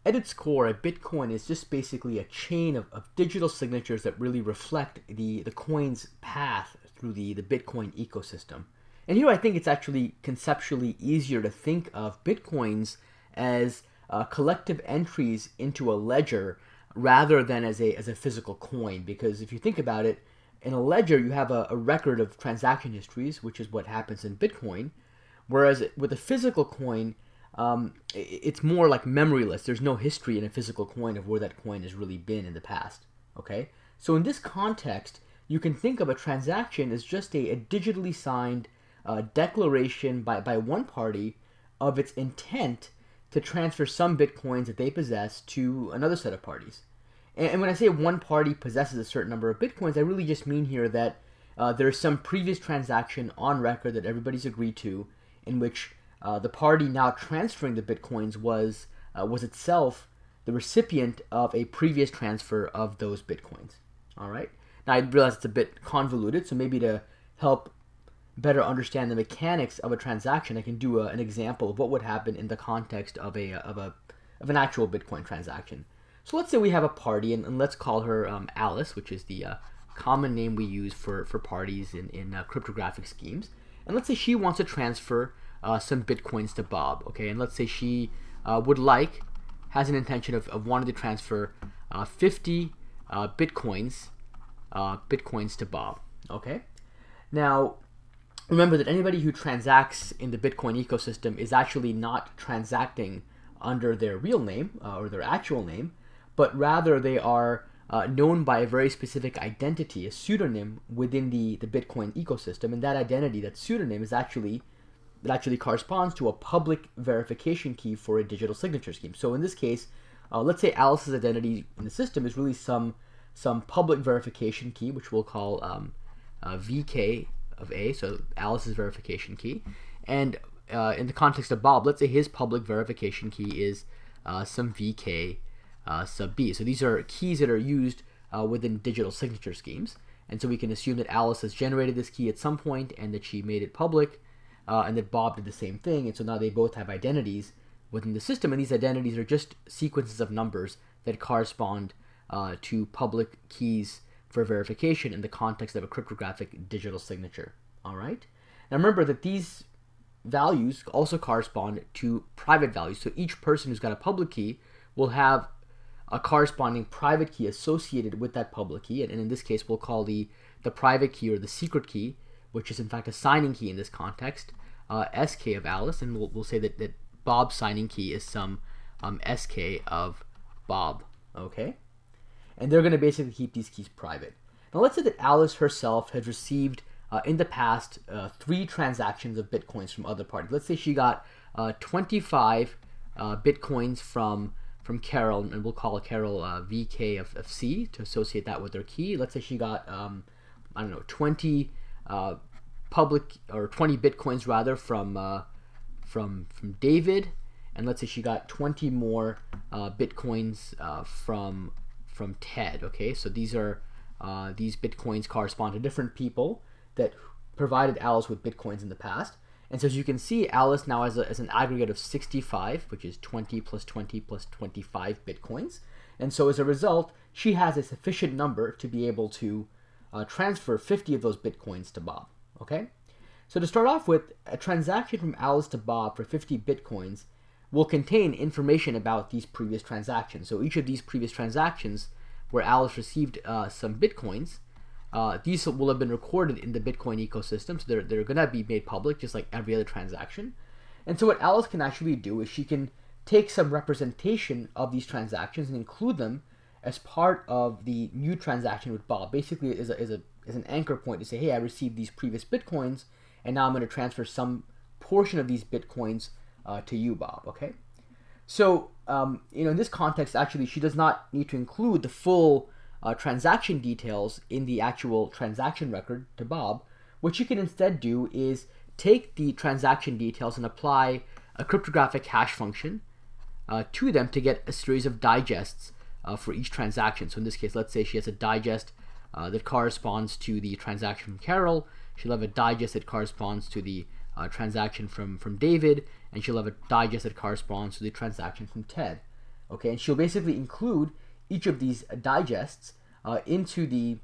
At its core, a Bitcoin is just basically a chain of digital signatures that really reflect the coin's path through the Bitcoin ecosystem. And here I think it's actually conceptually easier to think of Bitcoins as collective entries into a ledger rather than as a physical coin. Because if you think about it, in a ledger you have a record of transaction histories, which is what happens in Bitcoin. Whereas with a physical coin, it's more like memoryless. There's no history in a physical coin of where that coin has really been in the past. Okay, so in this context, you can think of a transaction as just a digitally signed declaration by one party of its intent to transfer some bitcoins that they possess to another set of parties. And when I say one party possesses a certain number of bitcoins, I really just mean here that there's some previous transaction on record that everybody's agreed to, in which the party now transferring the bitcoins was itself the recipient of a previous transfer of those bitcoins. All right. Now I realize it's a bit convoluted, so maybe to help better understand the mechanics of a transaction, I can do an example of what would happen in the context of an actual Bitcoin transaction. So let's say we have a party, and let's call her Alice, which is the common name we use for parties in cryptographic schemes. And let's say she wants to transfer some bitcoins to Bob. Okay, and let's say she has an intention of wanting to transfer 50 bitcoins to Bob. Okay, now remember that anybody who transacts in the Bitcoin ecosystem is actually not transacting under their real name or their actual name, but rather they are known by a very specific identity, a pseudonym within the Bitcoin ecosystem, and that identity, that pseudonym, actually corresponds to a public verification key for a digital signature scheme. So in this case, let's say Alice's identity in the system is really some public verification key, which we'll call VK of A, so Alice's verification key. And in the context of Bob, let's say his public verification key is some VK sub B. So these are keys that are used within digital signature schemes. And so we can assume that Alice has generated this key at some point and that she made it public, and that Bob did the same thing. And so now they both have identities within the system, and these identities are just sequences of numbers that correspond to public keys for verification in the context of a cryptographic digital signature. All right. Now remember that these values also correspond to private values. So each person who's got a public key will have a corresponding private key associated with that public key, and in this case we'll call the private key or the secret key, which is in fact a signing key in this context, SK of Alice, and we'll say that Bob's signing key is some SK of Bob. Okay. And they're going to basically keep these keys private. Now let's say that Alice herself has received in the past 3 transactions of bitcoins from other parties. Let's say she got 25 bitcoins from Carol, and we'll call Carol VK of C to associate that with her key. Let's say she got 20 public, or 20 bitcoins rather, from David, and let's say she got 20 more bitcoins from Ted. Okay, so these bitcoins correspond to different people that provided Alice with bitcoins in the past. And so as you can see, Alice now has an aggregate of 65, which is 20 plus 20 plus 25 bitcoins. And so as a result, she has a sufficient number to be able to transfer 50 of those bitcoins to Bob. Okay, so to start off with, a transaction from Alice to Bob for 50 bitcoins will contain information about these previous transactions. So each of these previous transactions where Alice received some bitcoins, these will have been recorded in the Bitcoin ecosystem, so they're going to be made public just like every other transaction. And so what Alice can actually do is she can take some representation of these transactions and include them as part of the new transaction with Bob. Basically, is an anchor point to say, hey, I received these previous bitcoins, and now I'm going to transfer some portion of these bitcoins to you, Bob. Okay, so in this context, actually, she does not need to include the full transaction details in the actual transaction record to Bob. What you can instead do is take the transaction details and apply a cryptographic hash function to them to get a series of digests for each transaction. So in this case, let's say she has a digest that corresponds to the transaction from Carol. She'll have a digest that corresponds to the transaction from David, and she'll have a digest that corresponds to the transaction from Ted. Okay, and she'll basically include each of these digests into the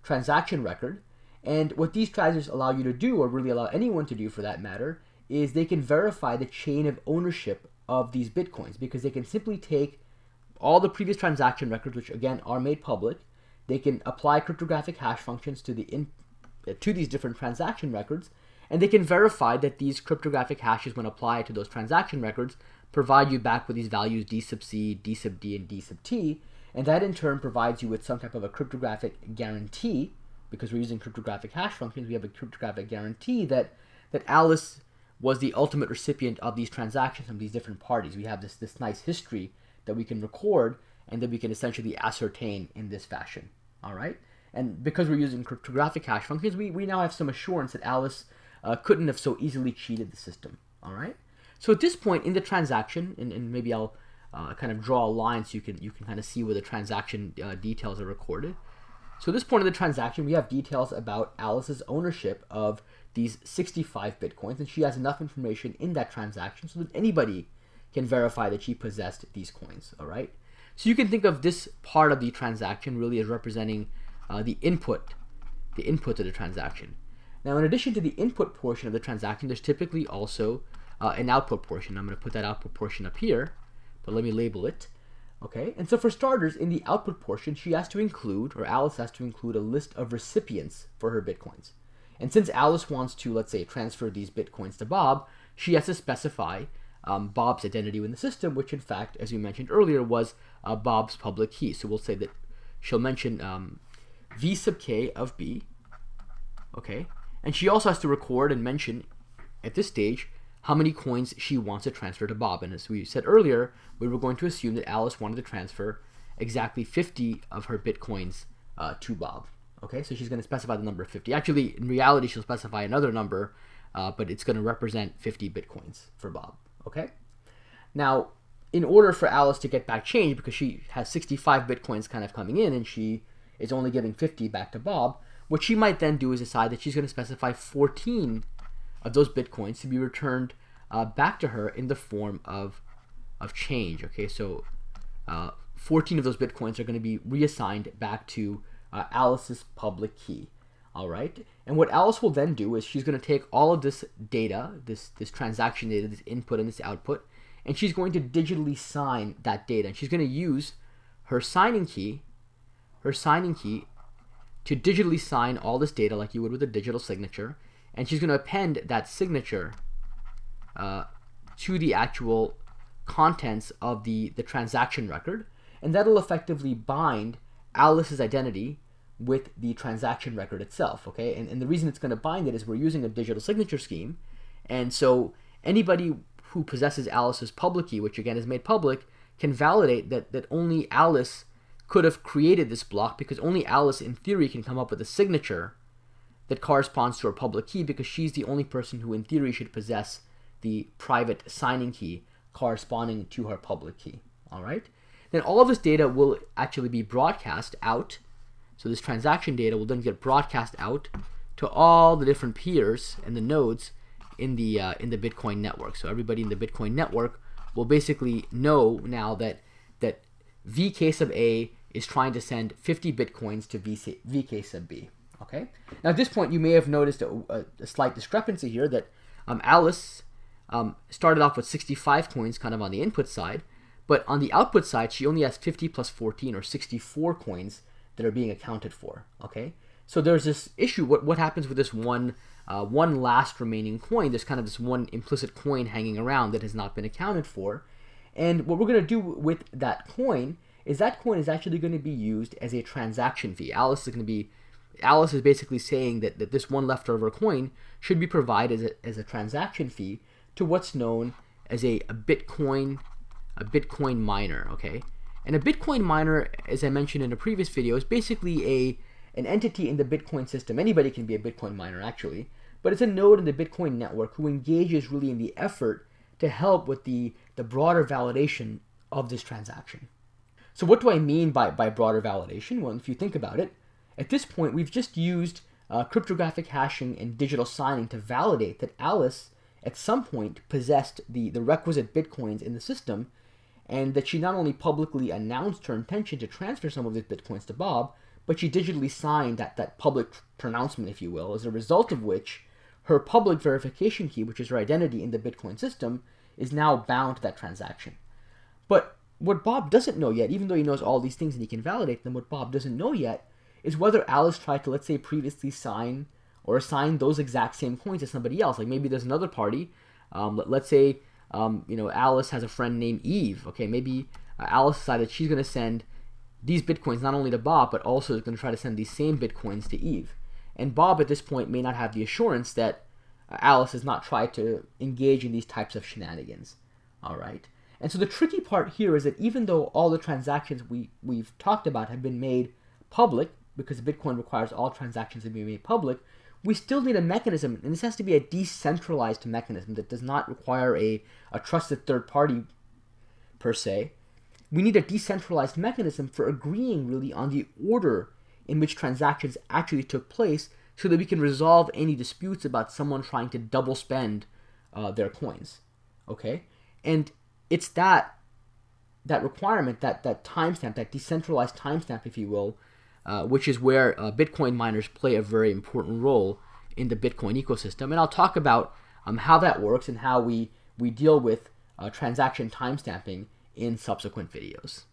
transaction record. And what these digests allow you to do, or really allow anyone to do for that matter, is they can verify the chain of ownership of these Bitcoins, because they can simply take all the previous transaction records, which again are made public. They can apply cryptographic hash functions to these different transaction records, and they can verify that these cryptographic hashes, when applied to those transaction records, provide you back with these values d sub c, d sub d, and d sub t, and that in turn provides you with some type of a cryptographic guarantee. Because we're using cryptographic hash functions, we have a cryptographic guarantee that Alice was the ultimate recipient of these transactions from these different parties. We have this nice history that we can record and that we can essentially ascertain in this fashion. All right? And because we're using cryptographic hash functions, we now have some assurance that Alice couldn't have so easily cheated the system. All right? So at this point in the transaction, and maybe I'll kind of draw a line so you can kind of see where the transaction details are recorded. So at this point in the transaction, we have details about Alice's ownership of these 65 Bitcoins, and she has enough information in that transaction so that anybody can verify that she possessed these coins, all right? So you can think of this part of the transaction really as representing the input to the transaction. Now, in addition to the input portion of the transaction, there's typically also an output portion. I'm going to put that output portion up here, but let me label it. Okay, and so for starters, in the output portion, she has to include, or Alice has to include, a list of recipients for her Bitcoins. And since Alice wants to, let's say, transfer these Bitcoins to Bob, she has to specify Bob's identity in the system, which in fact, as we mentioned earlier, was Bob's public key. So we'll say that she'll mention V sub k of B, okay? And she also has to record and mention, at this stage, how many coins she wants to transfer to Bob. And as we said earlier, we were going to assume that Alice wanted to transfer exactly 50 of her Bitcoins to Bob. Okay, so she's going to specify the number of 50. Actually, in reality, she'll specify another number, but it's going to represent 50 Bitcoins for Bob. Okay? Now, in order for Alice to get back change, because she has 65 Bitcoins kind of coming in and she is only giving 50 back to Bob, what she might then do is decide that she's going to specify 14 of those Bitcoins to be returned back to her in the form of change. Okay, so 14 of those Bitcoins are going to be reassigned back to Alice's public key. All right, and what Alice will then do is she's going to take all of this data, this transaction data, this input and this output, and she's going to digitally sign that data. And she's going to use her signing key to digitally sign all this data like you would with a digital signature. And she's going to append that signature to the actual contents of the transaction record, and that'll effectively bind Alice's identity with the transaction record itself. Okay, and the reason it's going to bind it is we're using a digital signature scheme, and so anybody who possesses Alice's public key, which again is made public, can validate that only Alice could have created this block, because only Alice in theory can come up with a signature that corresponds to her public key, because she's the only person who in theory should possess the private signing key corresponding to her public key. All right, then all of this data will actually be broadcast out. So this transaction data will then get broadcast out to all the different peers and the nodes in the Bitcoin network. So everybody in the Bitcoin network will basically know now that VK sub A is trying to send 50 Bitcoins to VK sub B. Okay. Now at this point, you may have noticed a slight discrepancy here, that Alice started off with 65 coins kind of on the input side, but on the output side, she only has 50 plus 14, or 64 coins that are being accounted for. Okay. So there's this issue. What happens with this one last remaining coin? There's kind of this one implicit coin hanging around that has not been accounted for. And what we're going to do with that coin is actually going to be used as a transaction fee. Alice is basically saying that this one leftover coin should be provided as a transaction fee to what's known as a Bitcoin miner. Okay, and a Bitcoin miner, as I mentioned in a previous video, is basically an entity in the Bitcoin system. Anybody can be a Bitcoin miner actually, but it's a node in the Bitcoin network who engages really in the effort to help with the broader validation of this transaction. So what do I mean by broader validation? Well, if you think about it, at this point we've just used cryptographic hashing and digital signing to validate that Alice at some point possessed the requisite Bitcoins in the system, and that she not only publicly announced her intention to transfer some of these bitcoins to Bob, but she digitally signed that public pronouncement, if you will, as a result of which her public verification key, which is her identity in the Bitcoin system, is now bound to that transaction. But what Bob doesn't know yet, even though he knows all these things and he can validate them, what Bob doesn't know yet is whether Alice tried to, let's say, previously sign or assign those exact same coins to somebody else. Like maybe there's another party. Let's say, Alice has a friend named Eve. Okay, maybe Alice decided she's going to send these bitcoins not only to Bob, but also is going to try to send these same bitcoins to Eve. And Bob at this point may not have the assurance that Alice has not tried to engage in these types of shenanigans. All right. And so the tricky part here is that even though all the transactions we've talked about have been made public, because Bitcoin requires all transactions to be made public, we still need a mechanism, and this has to be a decentralized mechanism that does not require a trusted third party per se. We need a decentralized mechanism for agreeing really on the order in which transactions actually took place so that we can resolve any disputes about someone trying to double spend their coins. Okay? And it's that requirement, that timestamp, that decentralized timestamp, if you will, which is where Bitcoin miners play a very important role in the Bitcoin ecosystem. And I'll talk about how that works and how we deal with transaction timestamping in subsequent videos.